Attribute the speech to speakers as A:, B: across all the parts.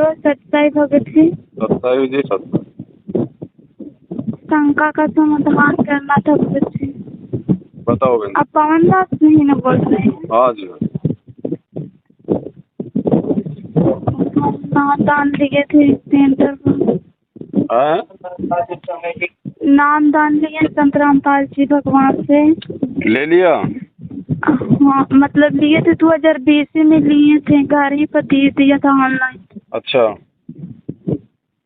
A: हो सच्चाई भगत जी?
B: सत्ताई जी सत्ताई।
A: शंका का समाधान करना था भगत जी।
B: बताओ बहन।
A: आप पवन दास नहीं ना बोल रहे हैं?
B: हाँ जी।
A: हम नामदान लिए थे सेंटर पर। नामदान लिए संत रामपाल जी भगवान से।
B: ले लिया।
A: हाँ मतलब लिए थे 2020 में लिए थे, घर ही पर दे दिया था ऑनलाइन।
B: अच्छा।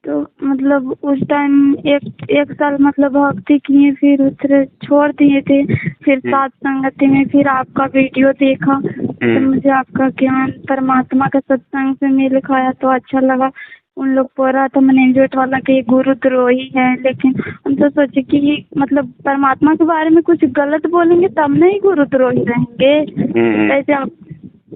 A: तो मतलब उस टाइम एक साल मतलब भक्ति किए, फिर दूसरे छोड़ दिए थे। फिर साथ संगति में फिर आपका वीडियो देखा तो मुझे आपका ज्ञान परमात्मा का सत्संग से मेल खाया तो अच्छा लगा। उन लोग बोल रहा था मैनेजमेंट वाला कि गुरुद्रोही है, लेकिन हम तो सोचे कि मतलब परमात्मा के बारे में कुछ गलत बोलेंगे तब नहीं गुरुद्रोही रहेंगे। ऐसे आप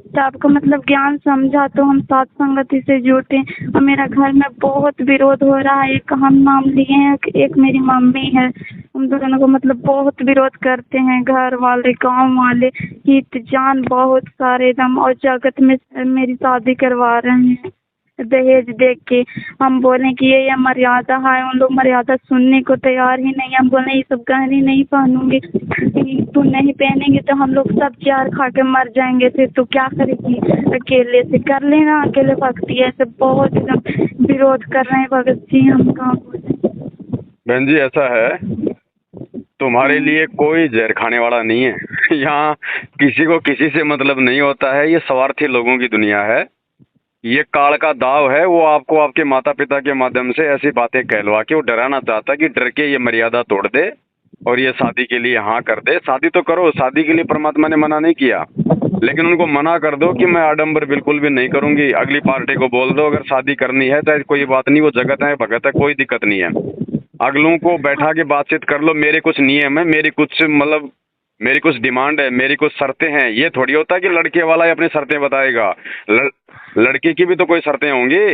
A: तो आपको मतलब ज्ञान समझा तो हम साथ संगति से जुटे। और मेरा घर में बहुत विरोध हो रहा है। एक हम नाम लिए हैं, एक मेरी मम्मी है, हम दोनों को मतलब बहुत विरोध करते हैं घर वाले गांव वाले। हित जान बहुत सारे एकदम, और जगत में मेरी शादी करवा रहे हैं दहेज देख के। हम बोले कि ये मर्यादा है, उन लोग मर्यादा सुनने को तैयार ही नहीं। हम बोले ये सब गहने नहीं पहनूंगी, तू नहीं पहनेंगे तो हम लोग सब जार खा के मर जाएंगे, फिर तू क्या करेगी, अकेले से कर लेना अकेले भक्ति। ऐसे बहुत एकदम विरोध कर रहे हैं भगत जी। हम कहाँ बोले।
B: बहन जी ऐसा है, तुम्हारे लिए कोई जहर खाने वाला नहीं है। यहाँ किसी को किसी से मतलब नहीं होता है। ये स्वार्थी लोगों की दुनिया है। ये काल का दाव है। वो आपको आपके माता पिता के माध्यम से ऐसी बातें कहलवा के वो डराना चाहता है कि डर के ये मर्यादा तोड़ दे और ये शादी के लिए हाँ कर दे। शादी तो करो, शादी के लिए परमात्मा ने मना नहीं किया, लेकिन उनको मना कर दो कि मैं आडंबर बिल्कुल भी नहीं करूंगी। अगली पार्टी को बोल दो अगर शादी करनी है तो कोई बात नहीं, वो जगत है भगत है, कोई दिक्कत नहीं है। अगलों को बैठा के बातचीत कर लो। मेरे कुछ नियम है, मेरी कुछ मतलब मेरी कुछ डिमांड है, मेरी कुछ शर्तें हैं। ये थोड़ी होता है कि लड़के वाला ही अपनी शर्तें बताएगा। लड़के की भी तो कोई शर्तें होंगी।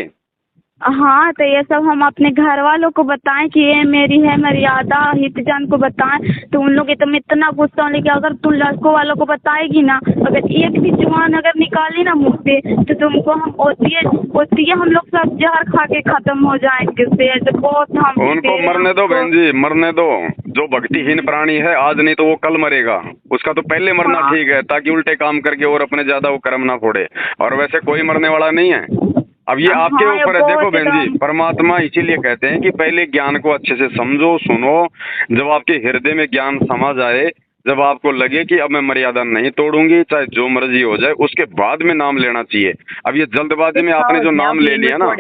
A: हाँ तो ये सब हम अपने घर वालों को बताएं कि ये मेरी है मर्यादा, हितजन को बताएं तो उन लोग एकदम इतना गुस्सा होने कि अगर तू लड़कों वालों को बताएगी ना, अगर एक भी जुबान अगर निकाली ना मुंह से तो तुमको हम ओतिए हम लोग सब जहर खा के खत्म हो जाएंगे। से बहुत हम
B: उनको मरने दो बहन जी, मरने दो। जो भक्तिहीन प्राणी है आज नहीं तो वो कल मरेगा। उसका तो पहले मरना ठीक है ताकि उल्टे काम करके और अपने ज्यादा वो कर्म ना फोड़े। और वैसे कोई मरने वाला नहीं है। अब ये आपके ऊपर है। देखो बहन जी, परमात्मा इसीलिए कहते हैं कि पहले ज्ञान को अच्छे से समझो, सुनो। जब आपके हृदय में ज्ञान समा जाए, जब आपको लगे कि अब मैं मर्यादा नहीं तोड़ूंगी चाहे जो मर्जी हो जाए, उसके बाद में नाम लेना चाहिए। अब ये जल्दबाजी में आपने जो नाम ले लिया ना,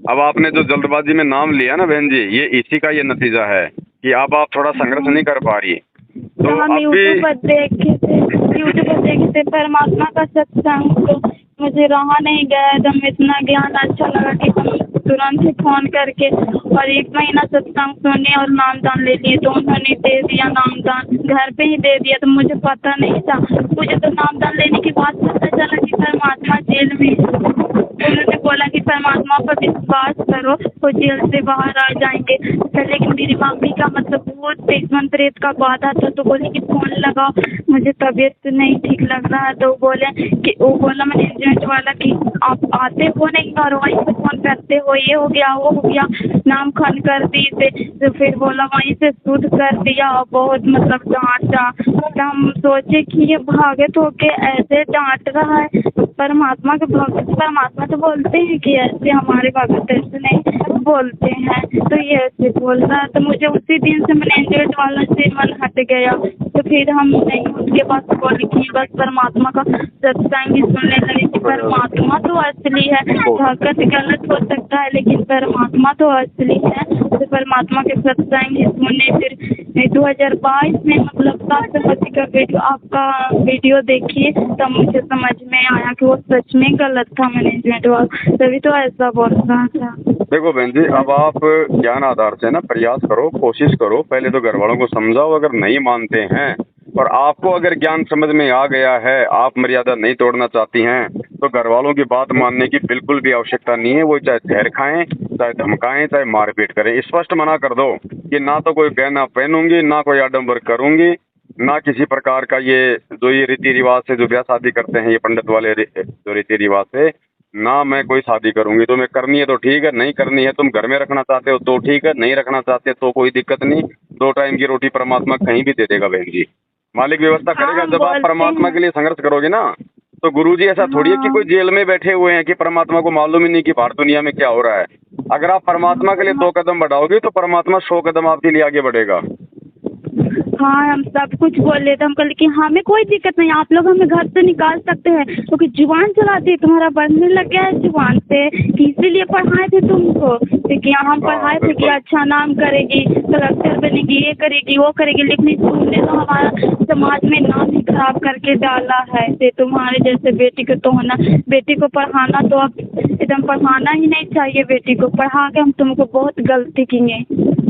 B: अब आपने जो जल्दबाजी में नाम लिया ना बहन जी, ये इसी का ये नतीजा है कि अब आप थोड़ा संघर्ष नहीं कर पा रही। तो
A: हम यूट्यूब पर देखे थे परमात्मा का सत्संग, तो मुझे रहा नहीं गया एकदम। इतना ज्ञान अच्छा लगा कि हम तुरंत ही फोन करके और 1 महीना सत्संग सुने और नामदान ले लिए। तो उन्होंने दे दिया नामदान, घर पे ही दे दिया। तो मुझे पता नहीं था, मुझे तो नामदान लेने के बाद पता चला कि परमात्मा जेल में। उन्होंने बोला कि परमात्मा पर विश्वास करो वो जेल से बाहर आ जाएंगे। तो लेकिन मेरी मम्मी का मतलब बहुत पेशमन प्रेत का बाधा था, तो बोले कि फोन लगाओ, मुझे तबीयत नहीं ठीक लग रहा है। तो वो बोला मैनेजमेंट वाला कि आप आते हो नहीं और वहीं से फोन करते हो, ये हो गया वो हो गया, नाम खान कर दी थे। तो फिर बोला वहीं से शुद्ध कर दिया और बहुत मतलब डांटा। तो हम सोचे कि ये भागत होके ऐसे डांट रहा है। परमात्मा के भक्त, परमात्मा तो बोलते हैं कि ऐसे हमारे भगत ऐसे नहीं बोलते हैं, तो ये ऐसे बोल रहा है। तो मुझे उसी दिन से मैनेजमेंट वाला से मन हट गया। तो फिर हम नहीं उसके पास बोले कि बस परमात्मा का सत्संग ही सुनने लगे कि परमात्मा तो असली है। भगत गलत हो सकता है लेकिन परमात्मा तो असली है। तो परमात्मा के सत्संग ही सुने। फिर 2022 में मतलब राष्ट्रपति का आपका वीडियो देखिए तब मुझे समझ में आया कि वो सच में गलत था मैनेजमेंट वाला, तभी तो ऐसा बोल रहा था।
B: देखो बहन जी, अब आप ज्ञान आधार से ना प्रयास करो, कोशिश करो। पहले तो घर वालों को समझाओ, अगर नहीं मानते हैं और आपको अगर ज्ञान समझ में आ गया है, आप मर्यादा नहीं तोड़ना चाहती हैं, तो घर वालों की बात मानने की बिल्कुल भी आवश्यकता नहीं है। वो चाहे जहर खाएं, चाहे धमकाएं, चाहे मारपीट करें, स्पष्ट मना कर दो कि ना तो कोई गहना पहनूंगी, ना कोई आडंबर करूंगी, ना किसी प्रकार का ये जो ये रीति रिवाज से जो ब्याह शादी करते हैं, ये पंडित वाले जो रीति रिवाज से, ना मैं कोई शादी करूंगी, तुम्हें करनी है तो ठीक है, नहीं करनी है तुम घर में रखना चाहते हो तो ठीक है, नहीं रखना चाहते तो कोई दिक्कत नहीं। 2 टाइम की रोटी परमात्मा कहीं भी दे देगा बहन जी, मालिक व्यवस्था
A: हाँ
B: करेगा।
A: हम
B: जब आप
A: बोलते
B: परमात्मा
A: हैं।
B: के लिए संघर्ष करोगे ना, तो गुरुजी ऐसा थोड़ी है कि
A: हाँ
B: कोई जेल में बैठे हुए हैं कि परमात्मा को मालूम ही नहीं कि बाहर दुनिया में क्या हो रहा है। अगर आप परमात्मा के लिए 2 कदम बढ़ाओगे तो परमात्मा 100 कदम आपके लिए आगे बढ़ेगा।
A: हाँ हम सब कुछ बोल रहे थे, हम कल कि हमें कोई दिक्कत नहीं, आप लोग हमें घर से निकाल सकते हैं क्योंकि जुबान चलाती है तुम्हारा बढ़ने लग गया है जुबान से, कि इसीलिए पढ़ाए थे तुमको कि हम पढ़ाए थे कि
B: बिल्कुल।
A: अच्छा नाम करेगी, कलेक्टर बनेगी, ये करेगी वो करेगी, लेकिन तुमने तो हमारा समाज में नाम ही खराब करके डाला है। से तुम्हारे जैसे बेटी को तो होना, बेटी को पढ़ाना तो अब एकदम पढ़ाना ही नहीं चाहिए, बेटी को पढ़ा के हम तुमको बहुत गलती किए,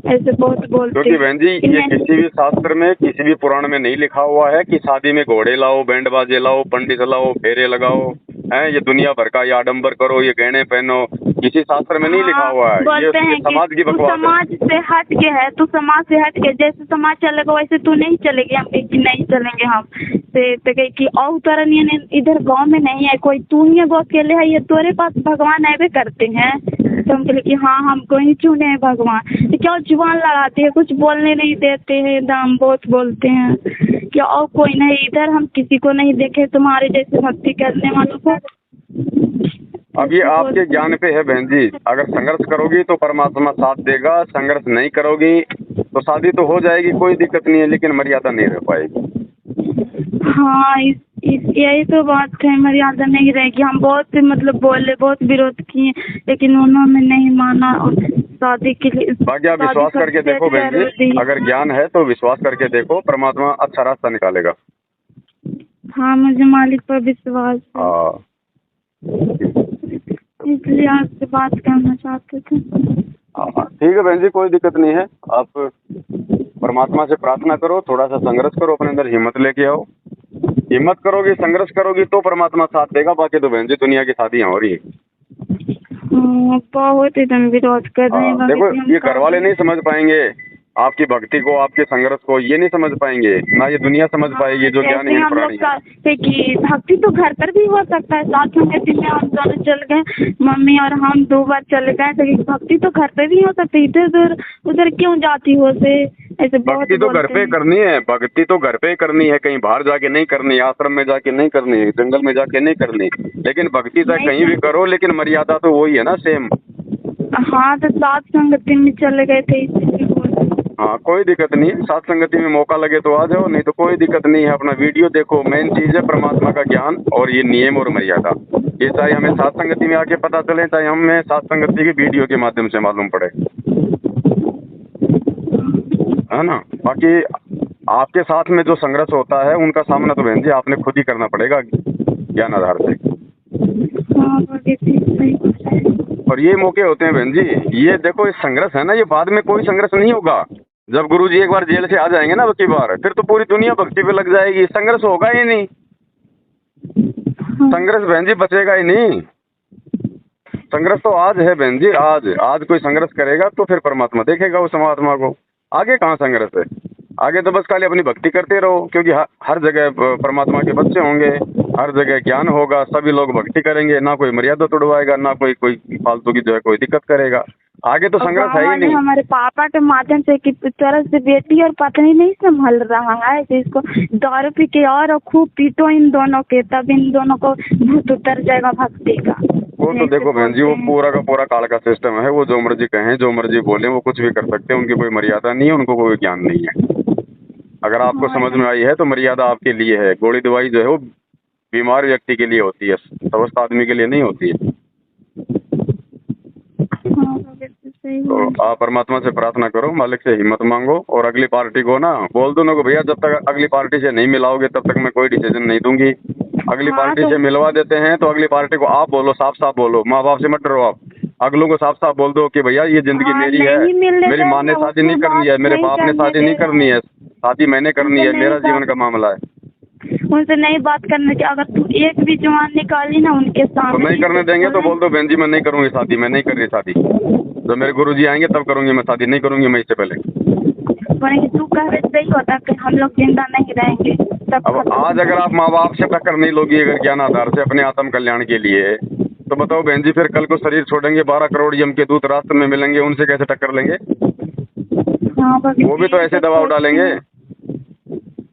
A: ऐसे बहुत बोलते
B: क्योंकि बहन जी ये
A: इन्हें-
B: किसी भी शास्त्र में किसी भी पुराण में नहीं लिखा हुआ है कि शादी में घोड़े लाओ, बैंड बाजे लाओ, पंडित लाओ, फेरे लगाओ, हैं ये दुनिया भर का ये आडंबर करो, ये गहने पहनो, किसी शास्त्र में नहीं लिखा हुआ है। ये
A: बोलते हैं कि
B: समाज की
A: तू
B: बकवास है।
A: समाज से हट के है, तू समाज से हट के, जैसे समाज चलेगा वैसे तू नहीं चलेगी। हम कहे कि नहीं चलेंगे हम से, तो कहे कि और तरह नहीं, इधर गांव में नहीं है कोई, तू ही एगो अकेले है, ये तोरे पास भगवान ऐसे करते हैं। तो हम कहे कि हाँ हमको ही चुने हैं भगवान। तो क्या जुबान लड़ाते हैं, कुछ बोलने नहीं देते हैं, एकदम बहुत बोलते हैं कि और कोई नहीं इधर, हम किसी को नहीं देखे तुम्हारे जैसे भक्ति करने वालों को।
B: अब ये आपके ज्ञान पे है बहन जी, अगर संघर्ष करोगी तो परमात्मा साथ देगा, संघर्ष नहीं करोगी तो शादी तो हो जाएगी, कोई दिक्कत नहीं है, लेकिन मर्यादा नहीं रह पाएगी।
A: हाँ यही तो बात है, मर्यादा नहीं रहेगी। हम बहुत मतलब बोले, बहुत विरोध किए, लेकिन उन्होंने नहीं माना और शादी के लिए।
B: बाकी आप विश्वास करके देखो बहन जी, अगर ज्ञान है तो विश्वास करके देखो, परमात्मा अच्छा रास्ता निकालेगा।
A: हाँ मुझे मालिक पर विश्वास है,
B: हाँ
A: इसलिए आपसे बात करना चाहते थे।
B: हाँ, ठीक है बहन जी, कोई दिक्कत नहीं है। आप परमात्मा से प्रार्थना करो, थोड़ा सा संघर्ष करो, अपने अंदर हिम्मत लेके आओ। हिम्मत करोगी, संघर्ष करोगी तो परमात्मा साथ देगा। बाकी तो बहन जी दुनिया की शादियाँ हो रही है।
A: बहुत एकदम विरोध कर रहे हैं।
B: देखो ये घर वाले नहीं समझ पाएंगे आपकी भक्ति को, आपके संघर्ष को, ये नहीं समझ पाएंगे ना, ये दुनिया समझ पाएगी जो ज्ञानहीन प्राणी है।
A: कि भक्ति तो घर पर भी हो सकता है, साथ संगति में हम दोनों चल गए, मम्मी और हम 2 बार चले गए, तो भक्ति तो घर पर भी हो सकती है। इधर उधर क्यों जाती हो से ऐसे
B: भक्ति तो घर पे करनी है, भक्ति तो घर पे करनी है, कहीं बाहर जाके नहीं करनी, आश्रम में जाके नहीं करनी, जंगल में जाके नहीं करनी। लेकिन भक्ति चाहे कहीं भी करो, लेकिन मर्यादा तो वही है ना, सेम।
A: हाँ तो साथ संगति में चले गए थे इसलिए।
B: हाँ कोई दिक्कत नहीं है, साथ संगति में मौका लगे तो आ जाओ, नहीं तो कोई दिक्कत नहीं है। अपना वीडियो देखो, मेन चीज है परमात्मा का ज्ञान और ये नियम और मर्यादा। ये चाहे हमें साथ संगति में आके पता चले, चाहे हमें साथ संगति के वीडियो के माध्यम से मालूम पड़े, है ना। बाकी आपके साथ में जो संघर्ष होता है उनका सामना तो बहन जी आपने खुद ही करना पड़ेगा ज्ञान आधार से। और ये मौके होते हैं बहन जी, ये देखो इस संघर्ष है ना, ये बाद में कोई संघर्ष नहीं होगा। जब गुरुजी एक बार जेल से आ जाएंगे ना की बार, फिर तो पूरी दुनिया भक्ति पे लग जाएगी, संघर्ष होगा ही नहीं। संघर्ष बहन जी बचेगा ही नहीं। संघर्ष तो आज है बहन जी, आज कोई संघर्ष करेगा तो फिर परमात्मा देखेगा उस महात्मा को। आगे कहाँ संघर्ष है, आगे तो बस खाली अपनी भक्ति करते रहो, क्योंकि हर जगह परमात्मा के बच्चे होंगे, हर जगह ज्ञान होगा, सभी लोग भक्ति करेंगे, ना कोई मर्यादा तोड़वाएगा, ना कोई फालतू की जो है कोई दिक्कत करेगा। आगे तो संघर्ष है ही नहीं।
A: हमारे पापा के माध्यम से कि तरह से बेटी और पत्नी नहीं संभल रहा है, तो इसको दारू पी के और खूब पीटो इन दोनों के, तब इन दोनों को भूत उतर जाएगा भक्ति का।
B: वो तो देखो बहन जी, वो पूरा का पूरा काल का सिस्टम है, वो जो मर्जी कहें, जो मर्जी बोले, वो कुछ भी कर सकते हैं, उनकी कोई मर्यादा नहीं है, उनको कोई ज्ञान नहीं है। अगर आपको समझ में आई है तो मर्यादा आपके लिए है। गोली दवाई जो है वो बीमार व्यक्ति के लिए होती है, स्वस्थ आदमी के लिए नहीं होती है। तो आप परमात्मा से प्रार्थना करो, मालिक से हिम्मत मांगो, और अगली पार्टी को ना बोल दो ना को भैया जब तक अगली पार्टी से नहीं मिलाओगे तब तक मैं कोई डिसीजन नहीं दूंगी। अगली पार्टी से मिलवा देते हैं तो अगली पार्टी को आप बोलो, साफ साफ बोलो, माँ बाप से मत डरो, आप अगलों को साफ साफ बोल दो कि भैया ये जिंदगी मेरी है, मेरी माँ ने शादी नहीं करनी है, मेरे बाप ने शादी नहीं करनी है, शादी मैंने करनी है, मेरा जीवन का मामला है।
A: उनसे नहीं बात करने की, अगर तू एक भी जवान निकाली ना उनके सामने
B: तो नहीं करने देंगे तो बोल दो बहन जी मैं नहीं करूंगी शादी, मैं नहीं कर रही शादी, जब मेरे गुरुजी आएंगे तब करूंगी मैं शादी, नहीं करूंगी मैं इससे पहले।
A: तू कह रहे सही होता कि हम लोग जिंदा नहीं रहेंगे तब।
B: अब आज अगर आप माँ बाप से टक्कर नहीं लोगी अगर ज्ञान आधार से अपने आत्म कल्याण के लिए, तो बताओ बहन जी, फिर कल को शरीर छोड़ेंगे, 12 करोड़ यम के दूत रास्ते में मिलेंगे, उनसे कैसे टक्कर लेंगे?
A: हाँ भगत
B: वो भी तो
A: जी,
B: ऐसे
A: सब
B: दबाव
A: सोचते
B: डालेंगे।
A: हैं।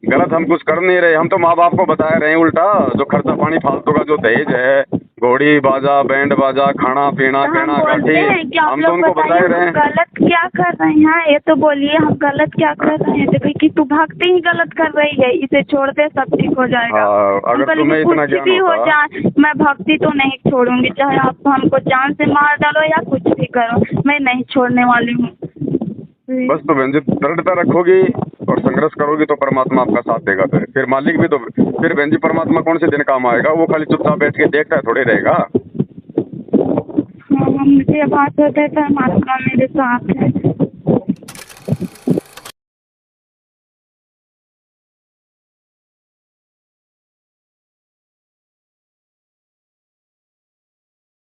B: गलत हम कुछ कर नहीं रहे, हम तो माँ बाप को बता रहे हैं उल्टा। जो खर्चा पानी फालतू का जो दहेज है, घोड़ी बाजा, बैंड बाजा, खाना पीना,
A: तो हम
B: कहना
A: बोलते
B: गाठी,
A: हैं कि आप
B: हम तो
A: लोग
B: उनको बता
A: बताइए
B: ही रहे
A: हम
B: हैं।
A: गलत क्या कर रहे हैं, ये तो बोलिए हम गलत क्या कर रहे हैं। तो कि तू भक्ति ही गलत कर रही है, इसे छोड़ दे सब ठीक हो जाएगा।
B: हाँ,
A: हम
B: अगर
A: बोले
B: तुम्हें
A: कि
B: इतना
A: कुछ
B: ज्ञान
A: भी हो
B: होता।
A: जाए मैं भक्ति तो नहीं छोड़ूंगी, चाहे आप हमको जान से मार डालो या कुछ भी करो, मैं नहीं छोड़ने वाली हूँ।
B: बस तो बहन जी दृढ़ता रखोगी और संघर्ष करोगी तो परमात्मा आपका साथ देगा। फिर मालिक भी तो, फिर बहन जी परमात्मा कौन से दिन काम आएगा? वो खाली चुपचाप बैठ के देखता है थोड़ी रहेगा।
A: हाँ, मुझे बात होता है परमात्मा मेरे साथ है।